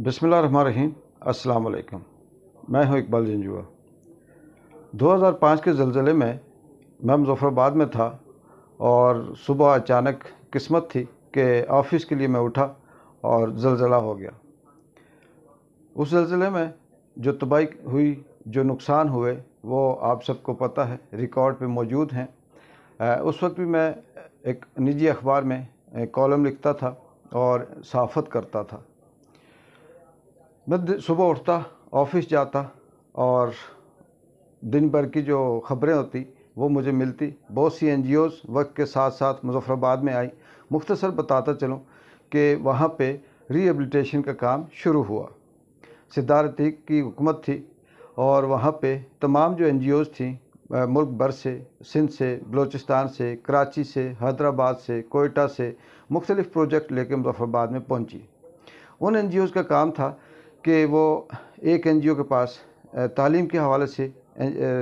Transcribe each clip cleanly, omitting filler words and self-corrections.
बिस्मिल्लाहिर्रहमानिर्रहीम। अस्सलाम वालेकुम। मैं हूं इकबाल जंजुआ। 2005 के ज़लज़ले में मैं मुज़फ़्फ़राबाद में था और सुबह अचानक किस्मत थी कि ऑफ़िस के लिए मैं उठा और ज़लज़ला हो गया। उस ज़लज़ले में जो तबाही हुई, जो नुकसान हुए, वो आप सबको पता है, रिकॉर्ड पे मौजूद हैं। उस वक्त भी मैं एक निजी अखबार में कॉलम लिखता था और सहाफ़त करता था। मैं सुबह उठता, ऑफ़िस जाता और दिन भर की जो ख़बरें होती वो मुझे मिलती। बहुत सी एनजीओज़ वक्त के साथ साथ मुज़फ़्फ़राबाद में आई। मुख्तसर बताता चलूँ कि वहाँ पे रिहेबिलिटेशन का काम शुरू हुआ। सिद्धार्थ अतीक की हुकूमत थी और वहाँ पे तमाम जो एनजीओज़ थी मुल्क भर से, सिंध से, बलूचिस्तान से, कराची से, हैदराबाद से, कोयटा से मुख्तलिफ़ प्रोजेक्ट लेके मुज़फ़्फ़राबाद में पहुँची। उन एनजीओज़ का काम था कि वो एक एनजीओ के पास तालीम के हवाले से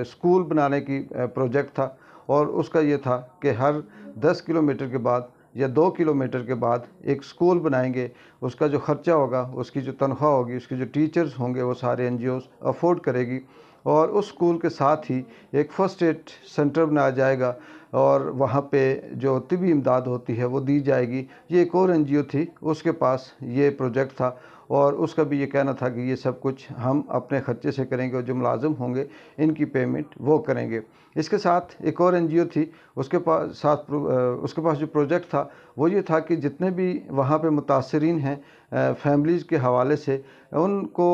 स्कूल बनाने की प्रोजेक्ट था और उसका ये था कि हर 10 किलोमीटर के बाद या 2 किलोमीटर के बाद एक स्कूल बनाएंगे। उसका जो ख़र्चा होगा, उसकी जो तनख्वाह होगी, उसके जो टीचर्स होंगे, वो सारे एनजीओज़ अफोर्ड करेगी और उस स्कूल के साथ ही एक फ़र्स्ट एड सेंटर बनाया जाएगा और वहाँ पे जो तिबी इमदाद होती है वो दी जाएगी। ये एक और एनजीओ थी, उसके पास ये प्रोजेक्ट था और उसका भी ये कहना था कि ये सब कुछ हम अपने ख़र्चे से करेंगे और जो मुलाज़िम होंगे इनकी पेमेंट वो करेंगे। इसके साथ एक और एनजीओ थी, उसके पास जो प्रोजेक्ट था वो ये था कि जितने भी वहाँ पे मुतासरीन हैं फैमिलीज़ के हवाले से, उनको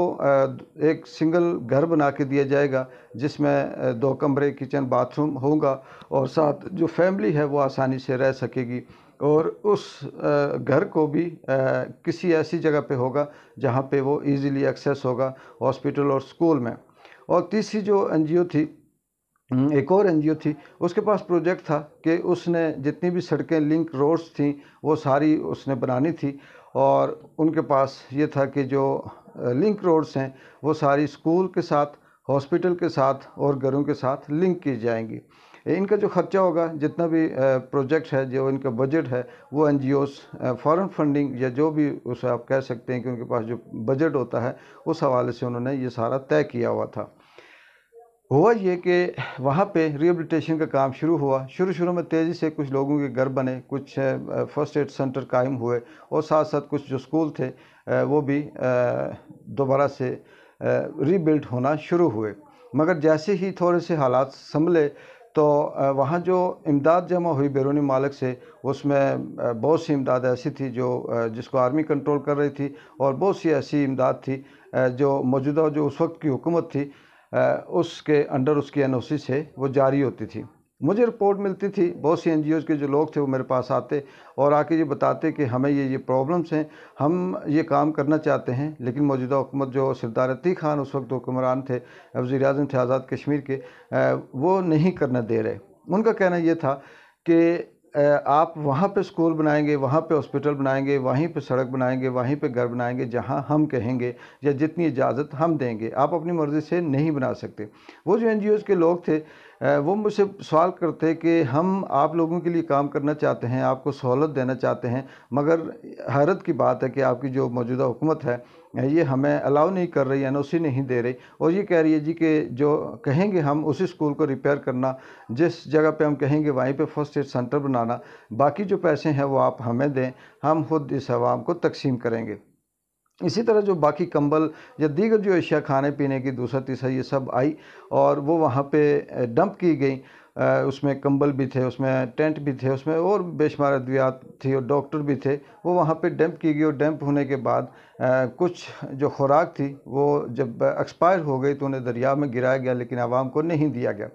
एक सिंगल घर बना के दिया जाएगा जिसमें 2 कमरे, किचन, बाथरूम होगा और साथ जो फैमिली है वो आसानी से रह सकेगी और उस घर को भी किसी ऐसी जगह पे होगा जहाँ पे वो इजीली एक्सेस होगा हॉस्पिटल और स्कूल में। और तीसरी जो एनजीओ थी, एक और एनजीओ थी, उसके पास प्रोजेक्ट था कि उसने जितनी भी सड़कें, लिंक रोड्स थी, वो सारी उसने बनानी थी और उनके पास ये था कि जो लिंक रोड्स हैं वो सारी स्कूल के साथ, हॉस्पिटल के साथ और घरों के साथ लिंक की जाएंगी। इनका जो ख़र्चा होगा, जितना भी प्रोजेक्ट है, जो इनका बजट है, वो एनजीओज़ फॉरेन फंडिंग या जो भी उसे आप कह सकते हैं कि उनके पास जो बजट होता है, उस हवाले से उन्होंने ये सारा तय किया हुआ था। हुआ ये कि वहाँ पे रिहेबिलिटेशन का काम शुरू हुआ। शुरू में तेज़ी से कुछ लोगों के घर बने, कुछ फ़र्स्ट एड सेंटर कायम हुए और साथ-साथ कुछ जो स्कूल थे वो भी दोबारा से रीबिल्ड होना शुरू हुए। मगर जैसे ही थोड़े से हालात संभले तो वहाँ जो इमदाद जमा हुई बैरूनी मालिक से, उसमें बहुत सी इमदाद ऐसी थी जो जिसको आर्मी कंट्रोल कर रही थी और बहुत सी ऐसी इमदाद थी जो मौजूदा जो उस वक्त की हुकूमत थी उसके अंडर उसकी एनओसी से वो जारी होती थी। मुझे रिपोर्ट मिलती थी, बहुत सी एनजीओज़ के जो लोग थे वो मेरे पास आते और आके ये बताते कि हमें ये प्रॉब्लम्स हैं, हम ये काम करना चाहते हैं लेकिन मौजूदा हुकूमत जो सरदार अतीक खान उस वक्त हुक्मरान थे, वज़ीर-ए-आज़म थे आज़ाद कश्मीर के, वो नहीं करने दे रहे। उनका कहना ये था कि आप वहाँ पे स्कूल बनाएंगे, वहाँ पे हॉस्पिटल बनाएंगे, वहीं पे सड़क बनाएंगे, वहीं पे घर बनाएंगे जहाँ हम कहेंगे या जितनी इजाज़त हम देंगे, आप अपनी मर्ज़ी से नहीं बना सकते। वो जो एनजीओज़ के लोग थे वो मुझसे सवाल करते कि हम आप लोगों के लिए काम करना चाहते हैं, आपको सहूलत देना चाहते हैं, मगर हैरत की बात है कि आपकी जो मौजूदा हुकूमत है ये हमें अलाउ नहीं कर रही, एनओसी नहीं दे रही और ये कह रही है जी कि जो कहेंगे हम उसी स्कूल को रिपेयर करना, जिस जगह पे हम कहेंगे वहीं पे फ़र्स्ट एड सेंटर बनाना, बाकी जो पैसे हैं वो आप हमें दें, हम खुद इस आवाम को तकसीम करेंगे। इसी तरह जो बाकी कंबल या दीगर जो अशिया खाने पीने की दूसरा तीसरा ये सब आई और वो वहाँ पे डंप की गई। उसमें कंबल भी थे, उसमें टेंट भी थे, उसमें और बेशुमार अद्वियात थी और डॉक्टर भी थे, वो वहाँ पे डंप की गई और डंप होने के बाद कुछ जो खुराक थी वो जब एक्सपायर हो गई तो उन्हें दरिया में गिराया गया लेकिन आवाम को नहीं दिया गया।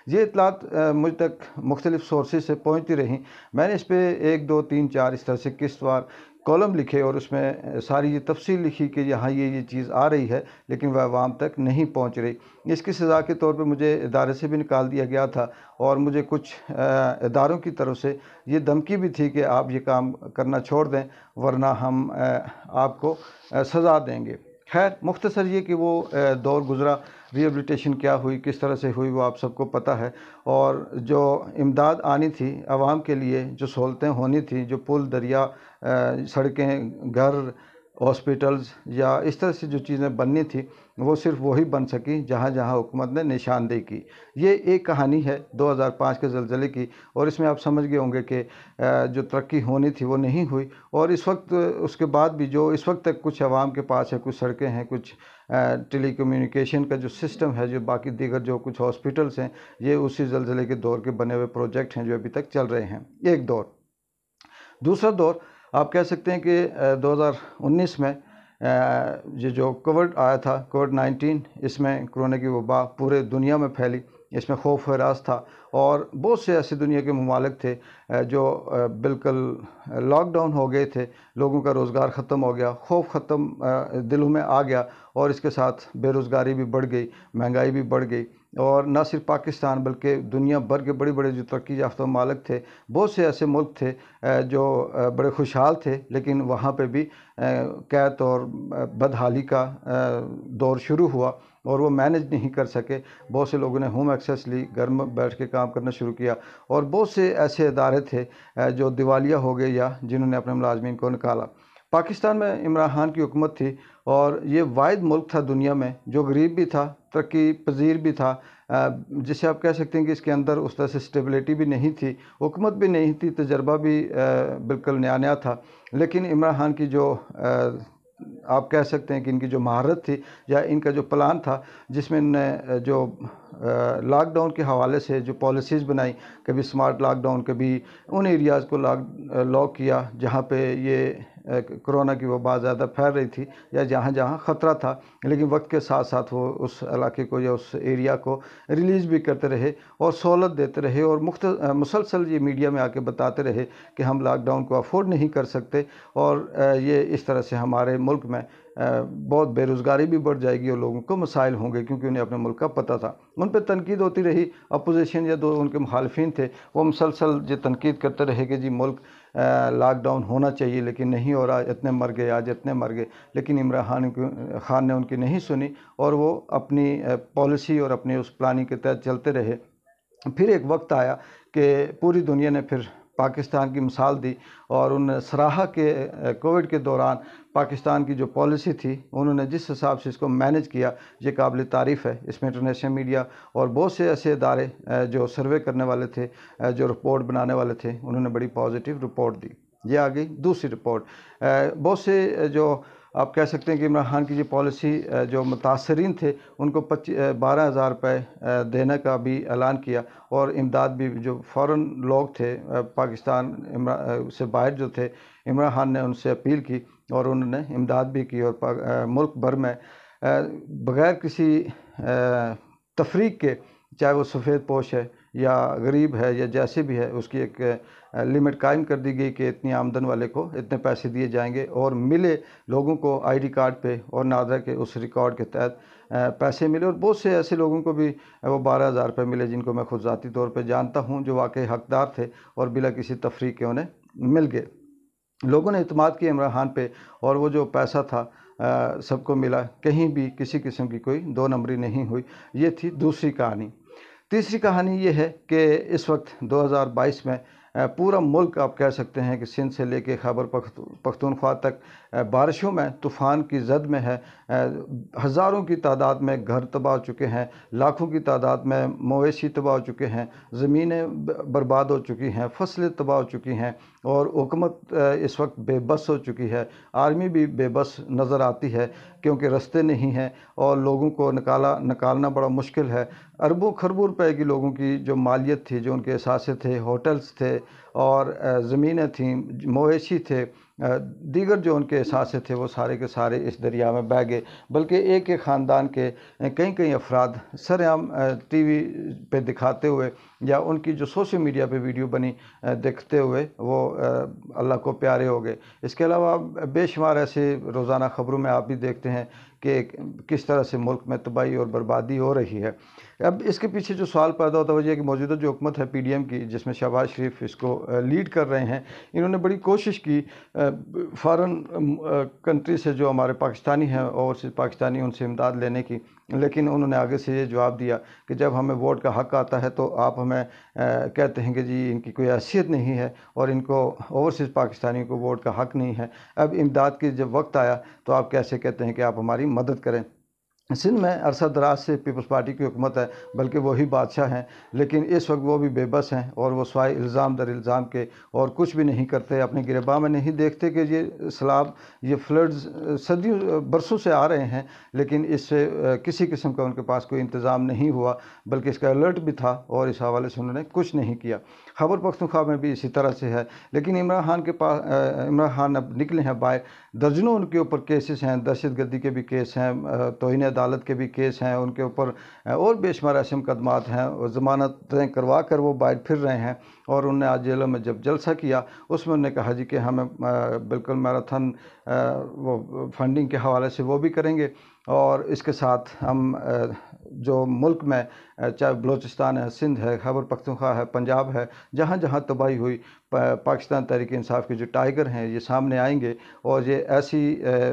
ये इतलात मुझ तक मुख्तलिफ़ सोर्सेज से पहुँचती रहीं। मैंने इस पर 1, 2, 3, 4 इस तरह से किस्तवार कॉलम लिखे और उसमें सारी ये तफसील लिखी कि यहाँ ये चीज़ आ रही है लेकिन वह आवाम तक नहीं पहुँच रही। इसकी सज़ा के तौर पे मुझे इदारे से भी निकाल दिया गया था और मुझे कुछ इदारों की तरफ से ये धमकी भी थी कि आप ये काम करना छोड़ दें वरना हम आपको सज़ा देंगे। खैर मुख्तसर ये कि वो दौर गुज़रा, रिहेबिलिटेशन क्या हुई, किस तरह से हुई, वो आप सबको पता है और जो इमदाद आनी थी आवाम के लिए, जो सहूलतें होनी थी, जो पुल, दरिया, सड़कें, घर हॉस्पिटल्स या इस तरह से जो चीज़ें बननी थी वो सिर्फ वही बन सकी जहाँ जहाँ हुकूमत ने निशानदेही की। ये एक कहानी है 2005 के ज़लज़ले की, और इसमें आप समझ गए होंगे कि जो तरक्की होनी थी वो नहीं हुई। और इस वक्त उसके बाद भी जो इस वक्त तक कुछ आवाम के पास है, कुछ सड़कें हैं, कुछ टेलीकम्युनिकेशन का जो सिस्टम है, जो बाकी दीगर जो कुछ हॉस्पिटल्स हैं, ये उसी ज़लज़ले के दौर के बने हुए प्रोजेक्ट हैं जो अभी तक चल रहे हैं। एक दौर। दूसरा दौर आप कह सकते हैं कि 2019 में ये जो कोविड आया था, कोविड-19, इसमें कोरोना की वबा पूरे दुनिया में फैली। इसमें खौफ हरास था और बहुत से ऐसे दुनिया के ममालिक थे जो बिल्कुल लॉकडाउन हो गए थे। लोगों का रोज़गार ख़त्म हो गया, खौफ ख़त्म दिलों में आ गया, और इसके साथ बेरोज़गारी भी बढ़ गई, महंगाई भी बढ़ गई। और न सिर्फ पाकिस्तान बल्कि दुनिया भर के बड़े बड़े जो तरक्की याफ्ता ममालिक थे, बहुत से ऐसे मुल्क थे जो बड़े खुशहाल थे, लेकिन वहाँ पे भी कैत और बदहाली का दौर शुरू हुआ और वो मैनेज नहीं कर सके। बहुत से लोगों ने होम एक्सेस ली, घर में बैठ के काम करना शुरू किया, और बहुत से ऐसे इदारे थे जो दिवालिया हो गए या जिन्होंने अपने मुलाजमीन को निकाला। पाकिस्तान में इमरान खान की हुकूमत थी, और ये वाहिद मुल्क था दुनिया में जो गरीब भी था, तरक्की पजीर भी था, जिसे आप कह सकते हैं कि इसके अंदर उस तरह से स्टेबिलिटी भी नहीं थी, हुकूमत भी नहीं थी, तजर्बा भी बिल्कुल नया नया था। लेकिन इमरान खान की जो आप कह सकते हैं कि इनकी जो महारत थी या इनका जो प्लान था, जिसमें इन्होंने जो लॉकडाउन के हवाले से जो पॉलिसीज़ बनाई, कभी स्मार्ट लॉकडाउन, कभी उन एरियाज़ को लॉक किया जहाँ पे ये कोरोना की वबा ज़्यादा फैल रही थी या जहाँ जहाँ ख़तरा था, लेकिन वक्त के साथ साथ वो उस इलाके को या उस एरिया को रिलीज़ भी करते रहे और सहूलत देते रहे, और मुसलसल ये मीडिया में आके बताते रहे कि हम लॉकडाउन को अफोर्ड नहीं कर सकते, और ये इस तरह से हमारे मुल्क में बहुत बेरोज़गारी भी बढ़ जाएगी और लोगों को मसाइल होंगे, क्योंकि उन्हें अपने मुल्क का पता था। उन पर तनकीद होती रही, अपोजिशन या जो उनके मुखालफिन थे वो मुसलसल ये तनकीद करते रहे कि जी मुल्क लॉकडाउन होना चाहिए, लेकिन नहीं हो रहा, इतने मर गए, आज इतने मर गए। लेकिन इमरान खान ने उनकी नहीं सुनी और वो अपनी पॉलिसी और अपनी उस प्लानिंग के तहत चलते रहे। फिर एक वक्त आया कि पूरी दुनिया ने फिर पाकिस्तान की मिसाल दी, और उन्होंने सराहा के कोविड के दौरान पाकिस्तान की जो पॉलिसी थी, उन्होंने जिस हिसाब से इसको मैनेज किया, ये काबिल तारीफ़ है। इसमें इंटरनेशनल मीडिया और बहुत से ऐसे इदारे जो सर्वे करने वाले थे, जो रिपोर्ट बनाने वाले थे, उन्होंने बड़ी पॉजिटिव रिपोर्ट दी। ये आ गई दूसरी रिपोर्ट। बहुत से जो आप कह सकते हैं कि इमरान खान की जो पॉलिसी जो मुतासरीन थे उनको 12,000 रुपये देने का भी ऐलान किया, और इमदाद भी जो फ़ौरन लोग थे पाकिस्तान से बाहर जो थे, इमरान खान ने उनसे अपील की और उन्होंने इमदाद भी की, और मुल्क भर में बग़ैर किसी तफरीक के, चाहे वो सफ़ेद पोश है या गरीब है या जैसे भी है, उसकी एक लिमिट कायम कर दी गई कि इतनी आमदन वाले को इतने पैसे दिए जाएंगे, और मिले लोगों को आईडी कार्ड पे और नादरा के उस रिकॉर्ड के तहत पैसे मिले। और बहुत से ऐसे लोगों को भी वो 12,000 रुपये मिले जिनको मैं खुद ज़ाती तौर पे जानता हूँ, जो वाकई हकदार थे और बिला किसी तफरीक के उन्हें मिल गए। लोगों ने इत्मीनान किया इमरान खान पे, और वो जो पैसा था सबको मिला, कहीं भी किसी किस्म की कोई दो नंबरी नहीं हुई। ये थी दूसरी कहानी। तीसरी कहानी ये है कि इस वक्त 2022 में पूरा मुल्क आप कह सकते हैं कि सिंध से लेके खैबर पख्तूनख्वा तक बारिशों में तूफ़ान की जद में है। हज़ारों की तादाद में घर तबाह हो चुके हैं, लाखों की तादाद में मवेशी तबाह हो चुके हैं, ज़मीनें बर्बाद हो चुकी हैं, फसलें तबाह हो चुकी हैं, और हुकूमत इस वक्त बेबस हो चुकी है। आर्मी भी बेबस नज़र आती है क्योंकि रास्ते नहीं हैं और लोगों को निकालना बड़ा मुश्किल है। अरबों खरबों रुपए की लोगों की जो मालियत थी, जो उनके असासे थे, होटल्स थे और ज़मीनें थीं, मवेशी थे, दीगर जो उनके असासे थे, वो सारे के सारे इस दरिया में बह गए। बल्कि एक एक ख़ानदान के कई कई अफराद सरेआम टीवी पे दिखाते हुए या उनकी जो सोशल मीडिया पे वीडियो बनी देखते हुए वो अल्लाह को प्यारे हो गए। इसके अलावा बेशुमार ऐसे रोज़ाना ख़बरों में आप भी देखते हैं कि किस तरह से मुल्क में तबाही और बर्बादी हो रही है। अब इसके पीछे जो सवाल पैदा होता है वो ये है कि मौजूदा जो हुकूमत है PDM की, जिसमें शहबाज शरीफ इसको लीड कर रहे हैं, इन्होंने बड़ी कोशिश की फ़ॉरेन कंट्री से जो हमारे पाकिस्तानी हैं, ओवरसीज़ पाकिस्तानी, उनसे इमदाद लेने की, लेकिन उन्होंने आगे से ये जवाब दिया कि जब हमें वोट का हक़ आता है तो आप हमें कहते हैं कि जी इनकी कोई हैसियत नहीं है और इनको ओवरसीज़ पाकिस्तानियों को वोट का हक़ नहीं है। अब इमदाद की जब वक्त आया तो आप कैसे कहते हैं कि आप हमारी मदद करें। सिंध में अरसा दराज से पीपल्स पार्टी की हुकूमत है, बल्कि वही बादशाह हैं, लेकिन इस वक्त वो भी बेबस हैं और वो स्वाय इल्ज़ाम दर इल्ज़ाम के और कुछ भी नहीं करते। अपने गिरबान में नहीं देखते कि ये सैलाब, ये फ्लड्स सदियों बरसों से आ रहे हैं, लेकिन इससे किसी किस्म का उनके पास कोई इंतज़ाम नहीं हुआ, बल्कि इसका अलर्ट भी था और इस हवाले से उन्होंने कुछ नहीं किया। खैबर पख्तूनख्वा में भी इसी तरह से है, लेकिन इमरान खान के पास इमरान खान अब निकले हैं बाहर। दर्जनों उनके ऊपर केसेस हैं, दहशतगर्दी के भी केस हैं, तौहीन अदालत के भी केस हैं उनके ऊपर, और बेशुमार ऐसे मुकदमात हैं, और ज़मानतें करवा कर वो बाहर फिर रहे हैं। और उन्होंने आज जेलों में जब जलसा किया, उसमें उन्होंने कहा जी कि हमें बिल्कुल मैराथन वो फंडिंग के हवाले से वो भी करेंगे, और इसके साथ हम जो मुल्क में चाहे बलूचिस्तान है, सिंध है, खैबर पख्तूनख्वा है, पंजाब है, जहाँ जहाँ तबाही हुई, पाकिस्तान तहरीक इंसाफ के जो टाइगर हैं ये सामने आएंगे और ये ऐसी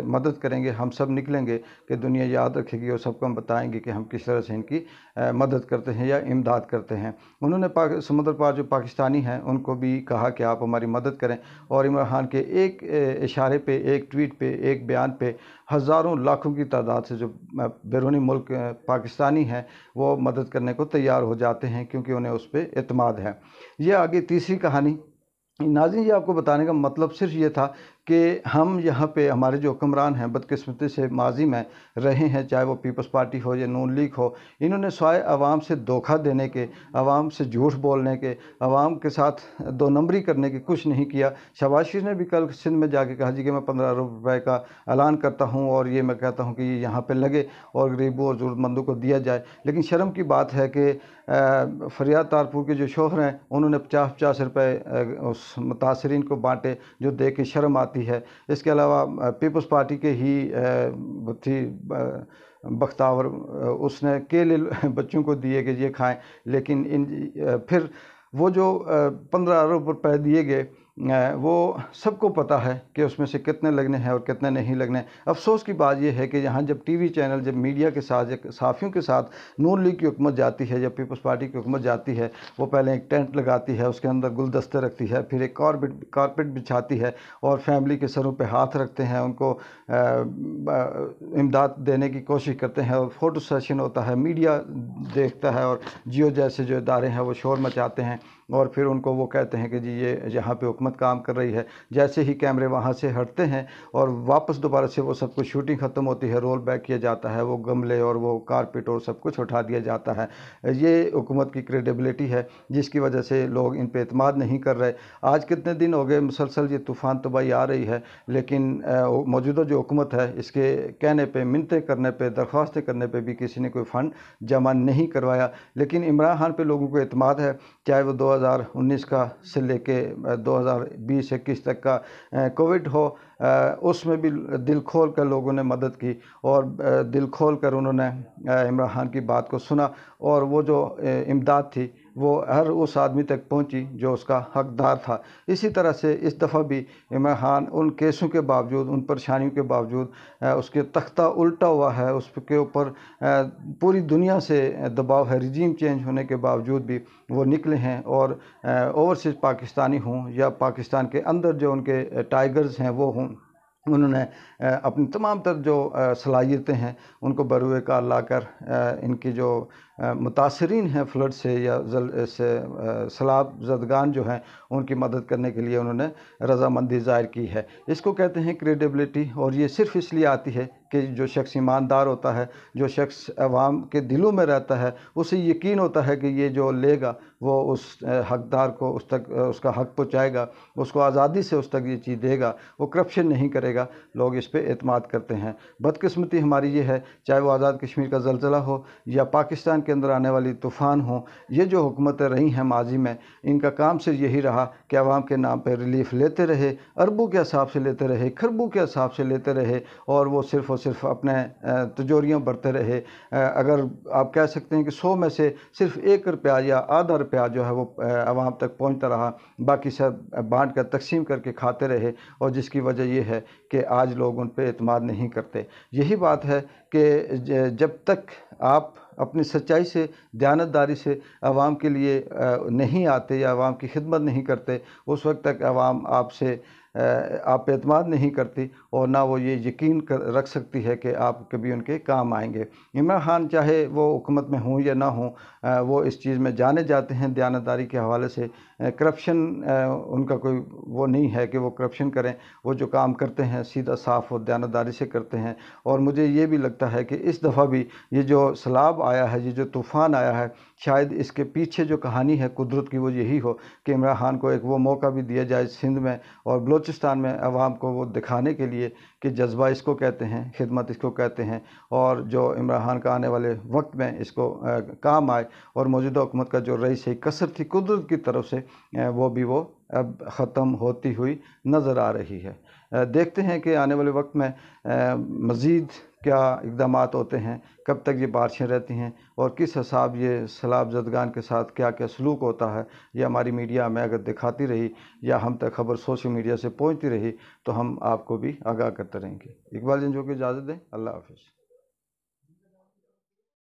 मदद करेंगे, हम सब निकलेंगे कि दुनिया याद रखेगी और सबको हम बताएंगे कि हम किस तरह से इनकी मदद करते हैं या इमदाद करते हैं। उन्होंने समुद्र पार जो पाकिस्तानी हैं उनको भी कहा कि आप हमारी मदद करें, और इमरान खान के एक इशारे पे, एक ट्वीट पे, एक बयान पे हज़ारों लाखों की तादाद से जो बैरूनी मुल्क पाकिस्तानी हैं वो मदद करने को तैयार हो जाते हैं, क्योंकि उन्हें उस पर एतमाद है। ये आगे तीसरी कहानी। नाज़रीन, ये आपको बताने का मतलब सिर्फ ये था कि हम यहाँ पे हमारे जो हुक्मरान हैं बदकिस्मती से माजी में रहे हैं, चाहे वो पीपल्स पार्टी हो या नून लीग हो, इन्होंने स्वाय आवाम से धोखा देने के, आवाम से झूठ बोलने के, आवाम के साथ दो नंबरी करने के कुछ नहीं किया। शहबाज शरीफ ने भी कल सिंध में जाके कहा जी कि मैं 15 अरब रुपए का ऐलान करता हूँ और ये मैं कहता हूँ कि ये यहाँ पर लगे और गरीबों और ज़रूरतमंदों को दिया जाए। लेकिन शर्म की बात है कि फरियाद तारपुर के जो शोहर हैं उन्होंने 50-50 रुपये उस मुतासरीन को बांटे, जो देख के शर्म आती है। इसके अलावा पीपल्स पार्टी के ही थी बख्तावर, उसने केले बच्चों को दिए कि ये खाएं, लेकिन फिर वो जो 15 अरब रुपये दिए गए वो सबको पता है कि उसमें से कितने लगने हैं और कितने नहीं लगने। अफसोस की बात यह है कि यहाँ जब टीवी चैनल, जब मीडिया के साथ, जब सहाफ़ियों के साथ नून लीग की हुकूमत जाती है या पीपल्स पार्टी की हुकूमत जाती है, वो पहले एक टेंट लगाती है, उसके अंदर गुलदस्ते रखती है, फिर एक कारपेट बिछाती है और फैमिली के सरों पे हाथ रखते हैं, उनको इमदाद देने की कोशिश करते हैं, और फ़ोटो सेशन होता है, मीडिया देखता है, और जियो जैसे जो इदारे हैं वो शोर मचाते हैं, और फिर उनको वो कहते हैं कि जी ये यहाँ पे हुकूमत काम कर रही है। जैसे ही कैमरे वहाँ से हटते हैं और वापस दोबारा से वो सब कुछ शूटिंग ख़त्म होती है, रोल बैक किया जाता है, वो गमले और वो कारपेट और सब कुछ उठा दिया जाता है। ये हुकूमत की क्रेडिबिलिटी है जिसकी वजह से लोग इन पर एतमाद नहीं कर रहे। आज कितने दिन हो गए मुसलसल ये तूफ़ान तबाही आ रही है, लेकिन मौजूदा जो हुकूमत है इसके कहने पर, मिन्नतें करने पर, दरख्वास्तें करने पर भी किसी ने कोई फ़ंड जमा नहीं करवाया। लेकिन इमरान खान पर लोगों को एतमाद है, चाहे वो 2019 का से लेके 2020-21 तक का कोविड हो, उसमें भी दिल खोल कर लोगों ने मदद की और दिल खोल कर उन्होंने इमरान खान की बात को सुना, और वो जो इमदाद थी वो हर उस आदमी तक पहुंची जो उसका हकदार था। इसी तरह से इस दफ़ा भी इमरान खान उन केसों के बावजूद, उन परेशानियों के बावजूद, उसके तख्ता उल्टा हुआ है, उसके ऊपर पूरी दुनिया से दबाव है, रिजीम चेंज होने के बावजूद भी वो निकले हैं। और ओवरसीज़ पाकिस्तानी हों या पाकिस्तान के अंदर जो उनके टाइगर्स हैं वो हों, उन्होंने अपनी तमाम तर जो सलाहियतें हैं उनको बरूए कार लाकर इनकी जो मुतासरीन हैं फ्लड से या सैलाब ज़दगान जो हैं उनकी मदद करने के लिए उन्होंने रज़ामंदी ज़ाहिर की है। इसको कहते हैं क्रेडिबिलिटी, और ये सिर्फ इसलिए आती है कि जो शख्स ईमानदार होता है, जो शख्स अवाम के दिलों में रहता है, उसे यकीन होता है कि ये जो लेगा वो उस हकदार को उस तक उसका हक पहुँचाएगा, उसको आज़ादी से उस तक ये चीज़ देगा, वो करप्शन नहीं करेगा। लोग इस पे एतमाद करते हैं। बदकिस्मती हमारी ये है, चाहे वो आज़ाद कश्मीर का ज़लज़ला हो या पाकिस्तान के अंदर आने वाली तूफ़ान हों, ये जो हुकूमतें रही हैं माजी में, इनका काम सिर्फ यही रहा कि आवाम के नाम पर रिलीफ लेते रहे, अरबों के हिसाब से लेते रहे, खरबों के हिसाब से लेते रहे, और वो सिर्फ़ और सिर्फ अपने तिजोरियाँ भरते रहे। अगर आप कह सकते हैं कि 100 में से सिर्फ 1 रुपया या आधा रुपया जो है वो आवाम तक पहुँचता रहा, बाकी सब बाँट कर तकसीम करके खाते रहे, और जिसकी वजह ये है कि आज लोग उन पे एतमाद नहीं करते। यही बात है कि जब तक आप अपनी सच्चाई से, दयानतदारी से आवाम के लिए नहीं आते या आवाम की खिदमत नहीं करते, उस वक्त तक आवाम आपसे आप पे एतमाद नहीं करती, और ना वो ये यकीन रख सकती है कि आप कभी उनके काम आएंगे। इमरान खान चाहे वो हुकूमत में हों या ना हों, वो इस चीज़ में जाने जाते हैं दयानतदारी के हवाले से। करप्शन उनका कोई वो नहीं है कि वो करप्शन करें, वो जो काम करते हैं सीधा साफ और दयानतदारी से करते हैं। और मुझे ये भी लगता है कि इस दफ़ा भी ये जो सैलाब आया है, ये जो तूफ़ान आया है, शायद इसके पीछे जो कहानी है कुदरत की वो यही हो कि इमरान खान को एक वो मौका भी दिया जाए सिंध में और बलूचिस्तान में आवाम को वो दिखाने के लिए कि जज्बा इसको कहते हैं, खिदमत इसको कहते हैं, और जो इमरान खान का आने वाले वक्त में इसको काम आए। और मौजूदा हुकूमत का जो रईस कसर थी कुदरत की तरफ से, वो भी वो अब ख़त्म होती हुई नज़र आ रही है। देखते हैं कि आने वाले वक्त में मज़ीद क्या इक़दामात होते हैं, कब तक ये बारिशें रहती हैं, और किस हिसाब ये सैलाब ज़दगान के साथ क्या क्या सलूक होता है। ये हमारी मीडिया हमें अगर दिखाती रही या हम तक खबर सोशल मीडिया से पहुंचती रही, तो हम आपको भी आगाह करते रहेंगे। इकबाल जंजो को इजाज़त दें। अल्लाह हाफ़िज़।